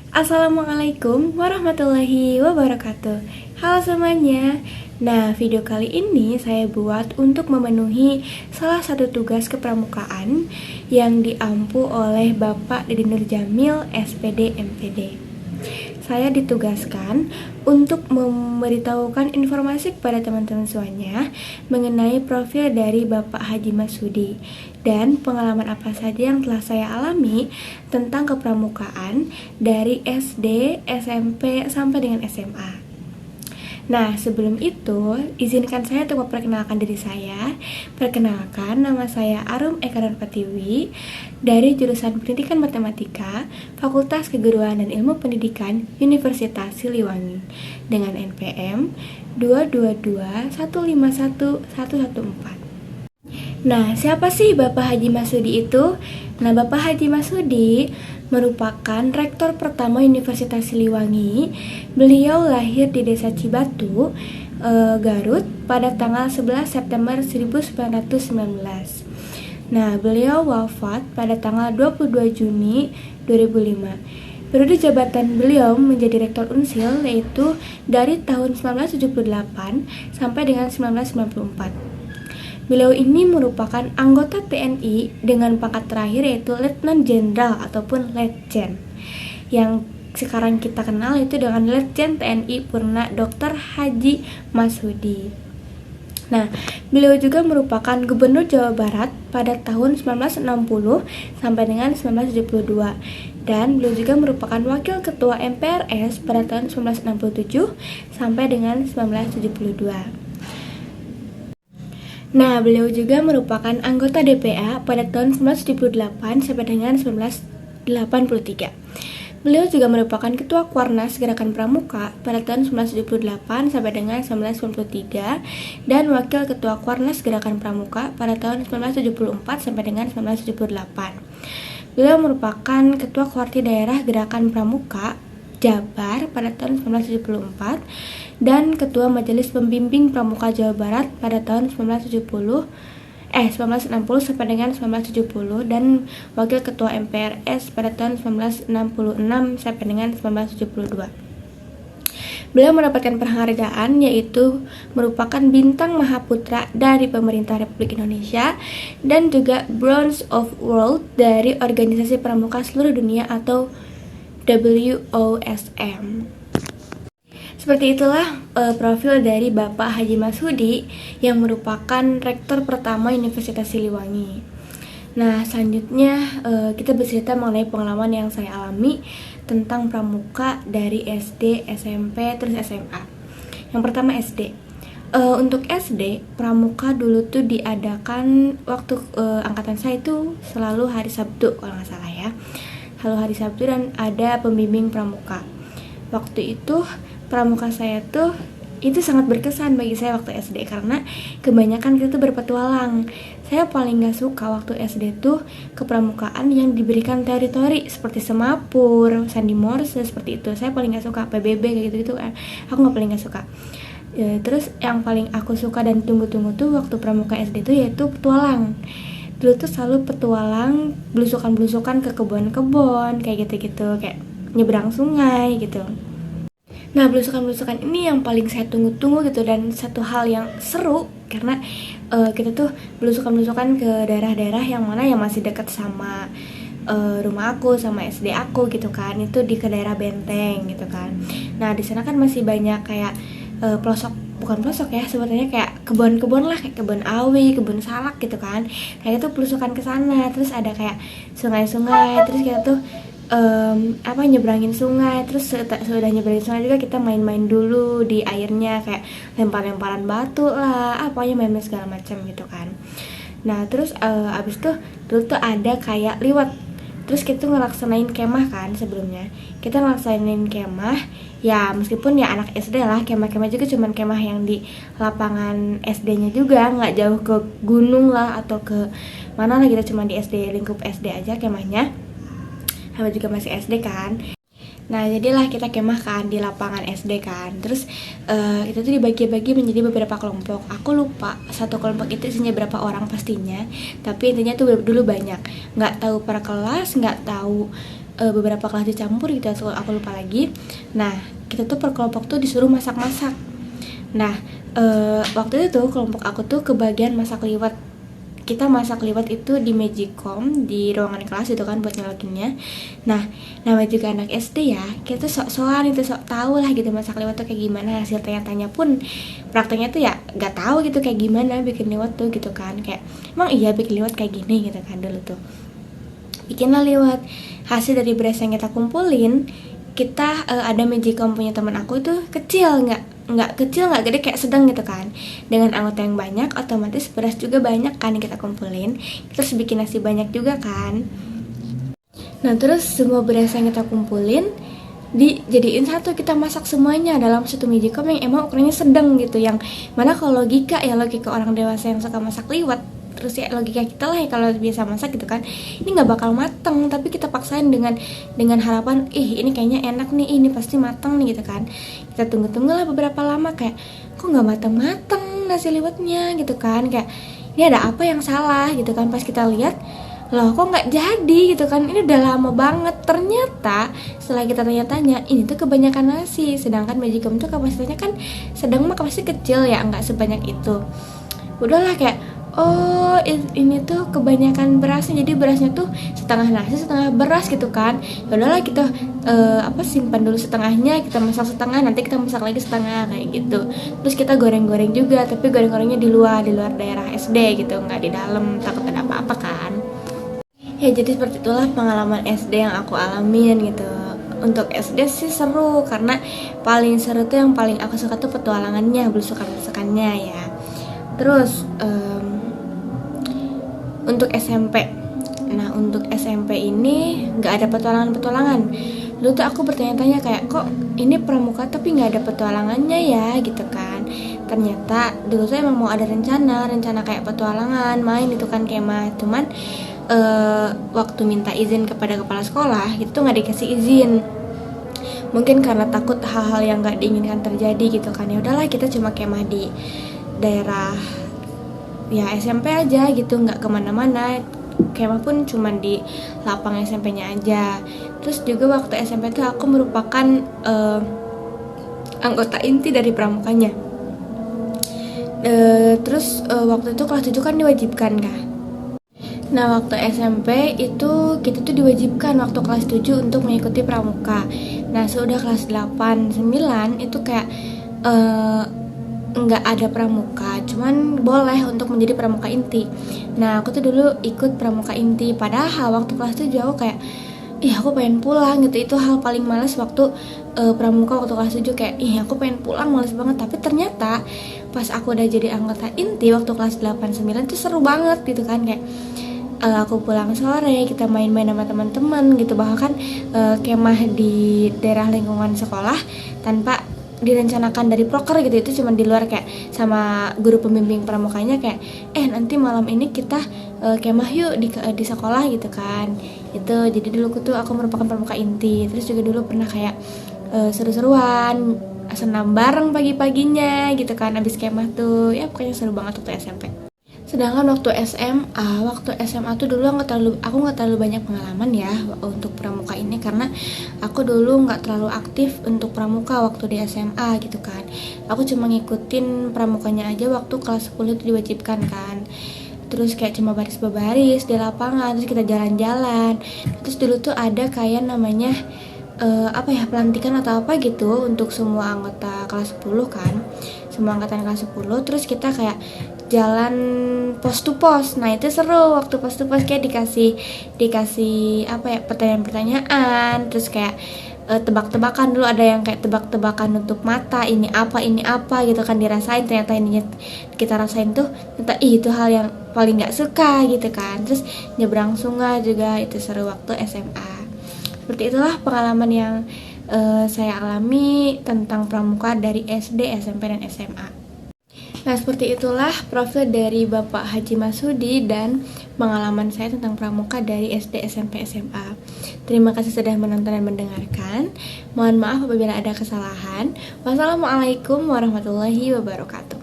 Assalamualaikum warahmatullahi wabarakatuh. Halo semuanya. Nah, video kali ini saya buat untuk memenuhi salah satu tugas kepramukaan yang diampu oleh Bapak Dede Nur Jamil, SPD MPD. Saya ditugaskan untuk memberitahukan informasi kepada teman-teman semuanya mengenai profil dari Bapak Haji Masudi dan pengalaman apa saja yang telah saya alami tentang kepramukaan dari SD, SMP, sampai dengan SMA. Nah, sebelum itu, izinkan saya untuk memperkenalkan diri saya. Perkenalkan, nama saya Arum Eka Pertiwi dari jurusan Pendidikan Matematika, Fakultas Keguruan dan Ilmu Pendidikan, Universitas Siliwangi, dengan NPM 222151114. Nah, siapa sih Bapak Haji Masudi itu? Nah, Bapak Haji Masudi merupakan rektor pertama Universitas Siliwangi. Beliau lahir di Desa Cibatu, Garut pada tanggal 11 September 1919. Nah, beliau wafat pada tanggal 22 Juni 2005. Periode jabatan beliau menjadi Rektor Unsil yaitu dari tahun 1978 sampai dengan 1994. Beliau ini merupakan anggota TNI dengan pangkat terakhir yaitu Letnan Jenderal ataupun Letjen. Yang sekarang kita kenal itu dengan Letjen TNI Purna Dr. Haji Masudi. Nah, beliau juga merupakan Gubernur Jawa Barat pada tahun 1960 sampai dengan 1972. Dan beliau juga merupakan Wakil Ketua MPRS pada tahun 1967 sampai dengan 1972. Nah, beliau juga merupakan anggota DPA pada tahun 1978 sampai dengan 1983. Beliau juga merupakan Ketua Kuarnas Gerakan Pramuka pada tahun 1978 sampai dengan 1993 dan Wakil Ketua Kuarnas Gerakan Pramuka pada tahun 1974 sampai dengan 1978. Beliau merupakan Ketua Kuarti Daerah Gerakan Pramuka Jabar pada tahun 1974 dan Ketua Majelis Pembimbing Pramuka Jawa Barat pada tahun 1960 sampai dengan 1970 dan Wakil Ketua MPRS pada tahun 1966 sampai dengan 1972. Beliau mendapatkan penghargaan yaitu merupakan Bintang Mahaputra dari Pemerintah Republik Indonesia dan juga Bronze of World dari Organisasi Pramuka Seluruh Dunia atau WOSM. Seperti itulah profil dari Bapak Haji Masudi yang merupakan rektor pertama Universitas Siliwangi. Nah, selanjutnya kita bercerita mengenai pengalaman yang saya alami tentang pramuka dari SD, SMP, terus SMA. Yang pertama SD. Untuk SD, pramuka dulu tuh diadakan waktu angkatan saya itu selalu hari Sabtu kalau nggak salah ya. Selalu hari Sabtu dan ada pembimbing pramuka. Waktu itu pramuka saya tuh itu sangat berkesan bagi saya waktu SD karena kebanyakan kita tuh berpetualang. Saya paling gak suka waktu SD tuh kepramukaan yang diberikan teori-teori seperti semapur, sandi morse seperti itu. Saya paling gak suka PBB kayak gitu-gitu kan. Aku paling gak suka. Terus yang paling aku suka dan tunggu-tunggu tuh waktu pramuka SD tuh yaitu petualang. Dulu tuh selalu petualang belusukan-belusukan ke kebun-kebun kayak gitu-gitu, kayak nyebrang sungai gitu. Nah, belusukan-belusukan ini yang paling saya tunggu-tunggu gitu dan satu hal yang seru karena kita tuh belusukan-belusukan ke daerah-daerah yang mana yang masih dekat sama rumah aku sama SD aku gitu kan. Itu di ke daerah Benteng gitu kan. Nah, di sana kan masih banyak kayak bukan pelosok ya, sebenarnya kayak kebun-kebun lah, kayak kebun awi, kebun salak gitu kan. Kayak itu pelusukan ke sana, terus ada kayak sungai-sungai, terus kita tuh nyebrangin sungai, terus sudah nyebrangin sungai juga kita main-main dulu di airnya kayak lempar-lemparan batu lah, main-main segala macam gitu kan. Nah, terus abis itu dulu tuh ada kayak liwat. Terus kita tuh ngelaksanain kemah kan sebelumnya. Kita ngelaksanain kemah, ya meskipun ya anak SD lah, kemah-kemah juga cuman kemah yang di lapangan SD-nya juga, nggak jauh ke gunung lah atau ke mana lah, kita cuma di SD, lingkup SD aja kemahnya. Sama juga masih SD kan. Nah, jadilah kita kemah kan di lapangan SD kan. Terus kita tuh dibagi-bagi menjadi beberapa kelompok. Aku lupa satu kelompok itu isinya berapa orang pastinya, tapi intinya tuh dulu banyak. Nggak tahu per kelas, nggak tahu beberapa kelas dicampur gitu, aku lupa lagi. Nah, kita tuh per kelompok tuh disuruh masak-masak. Nah, waktu itu kelompok aku tuh kebagian masak liwet. Kita masak liwet itu di Magicom, di ruangan kelas itu kan buat nyolokinnya. Nah, namanya juga anak SD ya, kita tuh sok-sokan itu, sok tahu lah gitu masak liwet tuh kayak gimana. Hasil tanya-tanya pun prakteknya tuh ya gak tahu gitu kayak gimana bikin liwet tuh gitu kan. Kayak emang iya bikin liwet kayak gini gitu kan dulu tuh. Bikinlah liwet. Hasil dari beras yang kita kumpulin, kita ada Magicom punya teman aku itu kecil, nggak kecil nggak gede, kayak sedang gitu kan. Dengan anggota yang banyak, otomatis beras juga banyak kan yang kita kumpulin. Terus bikin nasi banyak juga kan. Nah terus semua beras yang kita kumpulin dijadiin satu, kita masak semuanya dalam satu Magicom yang emang ukurannya sedang gitu. Yang mana kalau logika orang dewasa yang suka masak liwet, terus ya logika kita lah ya kalau biasa masak gitu kan, ini nggak bakal mateng, tapi kita paksain dengan harapan ini kayaknya enak nih, ini pasti mateng nih gitu kan. Kita tunggu lah beberapa lama, kayak kok nggak mateng nasi liwetnya gitu kan, kayak ini ada apa yang salah gitu kan. Pas kita lihat, loh kok nggak jadi gitu kan, ini udah lama banget. Ternyata setelah kita tanya-tanya, ini tuh kebanyakan nasi, sedangkan Magicom tuh kapasitasnya kan sedang mah kapasitas kecil ya, nggak sebanyak itu. Udahlah kayak ini tuh kebanyakan berasnya, jadi berasnya tuh setengah nasi setengah beras gitu kan. Ya udahlah kita simpan dulu setengahnya, kita masak setengah, nanti kita masak lagi setengah kayak gitu. Terus kita goreng-goreng juga, tapi goreng-gorengnya di luar daerah SD gitu, nggak di dalam, takut ada apa-apa kan. Ya jadi seperti itulah pengalaman SD yang aku alamin gitu. Untuk SD sih seru, karena paling seru tuh yang paling aku suka tuh petualangannya, belusukan-belusukannya ya. Terus untuk SMP, nah untuk SMP ini nggak ada petualangan. Dulu tuh aku bertanya-tanya kayak, kok ini pramuka tapi nggak ada petualangannya ya gitu kan. Ternyata dulu tuh emang mau ada rencana kayak petualangan, main itu kan kemah. Cuman waktu minta izin kepada kepala sekolah itu tuh nggak dikasih izin. Mungkin karena takut hal-hal yang nggak diinginkan terjadi gitu kan. Ya udahlah kita cuma kemah di daerah ya SMP aja gitu, nggak kemana-mana. Kemah pun cuma di lapang SMP-nya aja. Terus juga waktu SMP tuh aku merupakan anggota inti dari pramukanya. Terus waktu itu kelas 7 kan diwajibkan kan. Nah waktu SMP itu kita tuh diwajibkan waktu kelas 7 untuk mengikuti pramuka. Nah sudah kelas 8, 9 itu kayak nggak ada pramuka, cuman boleh untuk menjadi pramuka inti. Nah aku tuh dulu ikut pramuka inti, padahal waktu kelas 7 aku kayak aku pengen pulang gitu. Itu hal paling males waktu pramuka waktu kelas 7, kayak aku pengen pulang, males banget. Tapi ternyata pas aku udah jadi anggota inti waktu kelas 8, 9 tuh seru banget gitu kan. Kayak aku pulang sore, kita main-main sama teman-teman gitu. Bahkan kemah di daerah lingkungan sekolah tanpa direncanakan dari proker gitu, itu cuma di luar kayak sama guru pembimbing pramukanya kayak nanti malam ini kita kemah yuk di sekolah gitu kan. Itu jadi dulu aku merupakan pramuka inti. Terus juga dulu pernah kayak seru-seruan senam bareng pagi-paginya gitu kan abis kemah tuh. Ya pokoknya seru banget waktu SMP. Sedangkan waktu SMA tuh dulu aku nggak terlalu banyak pengalaman ya untuk pramuka ini, karena aku dulu nggak terlalu aktif untuk pramuka waktu di SMA gitu kan. Aku cuma ngikutin pramukanya aja waktu kelas 10 itu diwajibkan kan. Terus kayak cuma baris-baris di lapangan, terus kita jalan-jalan. Terus dulu tuh ada kayak namanya pelantikan atau apa gitu untuk semua anggota kelas 10 kan, semua angkatan kelas 10. Terus kita kayak jalan pos to pos. Nah itu seru waktu pos to pos, kayak dikasih pertanyaan-pertanyaan. Terus kayak tebak-tebakan. Dulu ada yang kayak tebak-tebakan untuk mata, ini apa gitu kan, dirasain. Ternyata ininya kita rasain tuh ternyata itu hal yang paling gak suka gitu kan. Terus nyebrang sungai juga, itu seru waktu SMA. Seperti itulah pengalaman yang saya alami tentang pramuka dari SD, SMP, dan SMA. Nah seperti itulah profil dari Bapak Haji Masudi dan pengalaman saya tentang pramuka dari SD, SMP, SMA. Terima kasih sudah menonton dan mendengarkan. Mohon maaf apabila ada kesalahan. Wassalamualaikum warahmatullahi wabarakatuh.